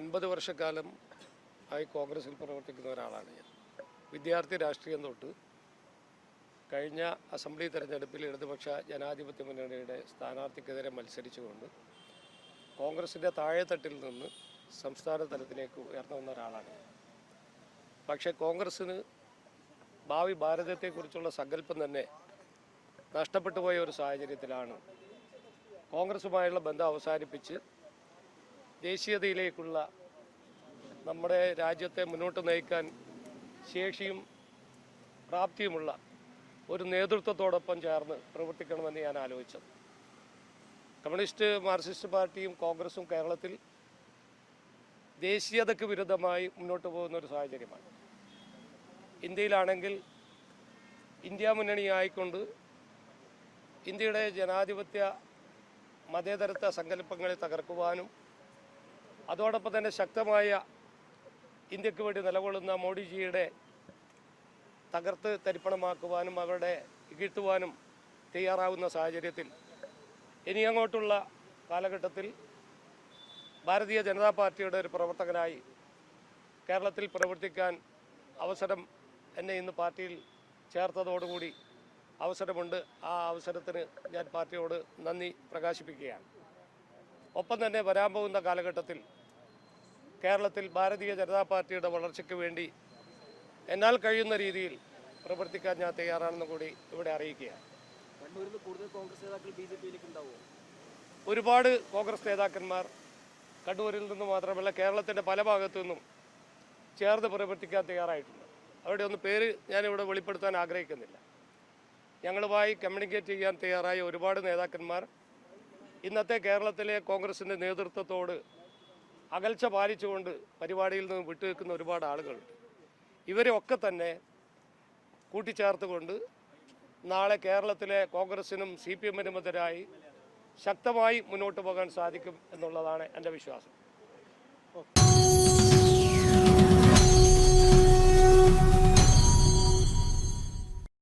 50 വർഷക്കാലം ആയി കോൺഗ്രസിൽ പ്രവർത്തിക്കുന്ന ഒരാളാണ് ഞാൻ. വിദ്യാർത്ഥി രാഷ്ട്രീയം തൊട്ട് കഴിഞ്ഞ അസംബ്ലി തെരഞ്ഞെടുപ്പിൽ ഇടതുപക്ഷ ജനാധിപത്യ മുന്നണിയുടെ സ്ഥാനാർത്ഥിക്കെതിരെ മത്സരിച്ചുകൊണ്ട് കോൺഗ്രസിൻ്റെ താഴെത്തട്ടിൽ നിന്ന് സംസ്ഥാന തലത്തിലേക്ക് ഉയർന്നു വന്ന ഒരാളാണ്. പക്ഷേ കോൺഗ്രസ്സിന് ഭാവി ഭാരതത്തെക്കുറിച്ചുള്ള സങ്കല്പം തന്നെ നഷ്ടപ്പെട്ടു പോയ ഒരു സാഹചര്യത്തിലാണ് കോൺഗ്രസുമായുള്ള ബന്ധം അവസാനിപ്പിച്ച് ദേശീയതയിലേക്കുള്ള നമ്മുടെ രാജ്യത്തെ മുന്നോട്ട് നയിക്കാൻ ശേഷിയും പ്രാപ്തിയുമുള്ള ഒരു നേതൃത്വത്തോടൊപ്പം ചേർന്ന് പ്രവർത്തിക്കണമെന്ന് ഞാൻ ആലോചിച്ചത്. കമ്മ്യൂണിസ്റ്റ് മാർക്സിസ്റ്റ് പാർട്ടിയും കോൺഗ്രസും കേരളത്തിൽ ദേശീയതയ്ക്ക് വിരുദ്ധമായി മുന്നോട്ട് പോകുന്ന ഒരു സാഹചര്യമാണ്. ഇന്ത്യയിലാണെങ്കിൽ ഇന്ത്യ മുന്നണിയായിക്കൊണ്ട് ഇന്ത്യയുടെ ജനാധിപത്യ മതേതരത്വ സങ്കല്പങ്ങളെ തകർക്കുവാനും അതോടൊപ്പം തന്നെ ശക്തമായ ഇന്ത്യക്ക് വേണ്ടി നിലകൊള്ളുന്ന മോഡിജിയുടെ തകർത്ത് തരിപ്പണമാക്കുവാനും അവരുടെ ഇകഴ്ത്തുവാനും തയ്യാറാവുന്ന സാഹചര്യത്തിൽ ഇനി അങ്ങോട്ടുള്ള കാലഘട്ടത്തിൽ ഭാരതീയ ജനതാ പാർട്ടിയുടെ ഒരു പ്രവർത്തകനായി കേരളത്തിൽ പ്രവർത്തിക്കാൻ അവസരം എന്നെ ഇന്ന് പാർട്ടിയിൽ ചേർത്തതോടുകൂടി അവസരമുണ്ട്. ആ അവസരത്തിന് ഞാൻ പാർട്ടിയോട് നന്ദി പ്രകാശിപ്പിക്കുകയാണ്. ഒപ്പം തന്നെ വരാൻ പോകുന്ന കാലഘട്ടത്തിൽ കേരളത്തിൽ ഭാരതീയ ജനതാ പാർട്ടിയുടെ വളർച്ചയ്ക്ക് വേണ്ടി എന്നാൽ കഴിയുന്ന രീതിയിൽ പ്രവർത്തിക്കാൻ ഞാൻ തയ്യാറാണെന്ന് കൂടി ഇവിടെ അറിയിക്കുകയാണ്. ഒരുപാട് കോൺഗ്രസ് നേതാക്കന്മാർ കണ്ണൂരിൽ നിന്ന് മാത്രമല്ല കേരളത്തിൻ്റെ പല ഭാഗത്തു നിന്നും ചേർന്ന് പ്രവർത്തിക്കാൻ തയ്യാറായിട്ടുണ്ട്. അവരുടെ ഒന്നും പേര് ഞാനിവിടെ വെളിപ്പെടുത്താൻ ആഗ്രഹിക്കുന്നില്ല. ഞങ്ങളുമായി കമ്മ്യൂണിക്കേറ്റ് ചെയ്യാൻ തയ്യാറായ ഒരുപാട് നേതാക്കന്മാർ ഇന്നത്തെ കേരളത്തിലെ കോൺഗ്രസിൻ്റെ നേതൃത്വത്തോട് അകൽച്ച പാലിച്ചുകൊണ്ട് പരിപാടിയിൽ നിന്ന് വിട്ടുനിൽക്കുന്ന ഒരുപാട് ആളുകളുണ്ട്. ഇവരെ ഒക്കെ തന്നെ കൂട്ടിച്ചേർത്തുകൊണ്ട് നാളെ കേരളത്തിലെ കോൺഗ്രസിനും CPM-നും എതിരായി ശക്തമായി മുന്നോട്ട് പോകാൻ സാധിക്കും എന്നുള്ളതാണ് എൻ്റെ വിശ്വാസം.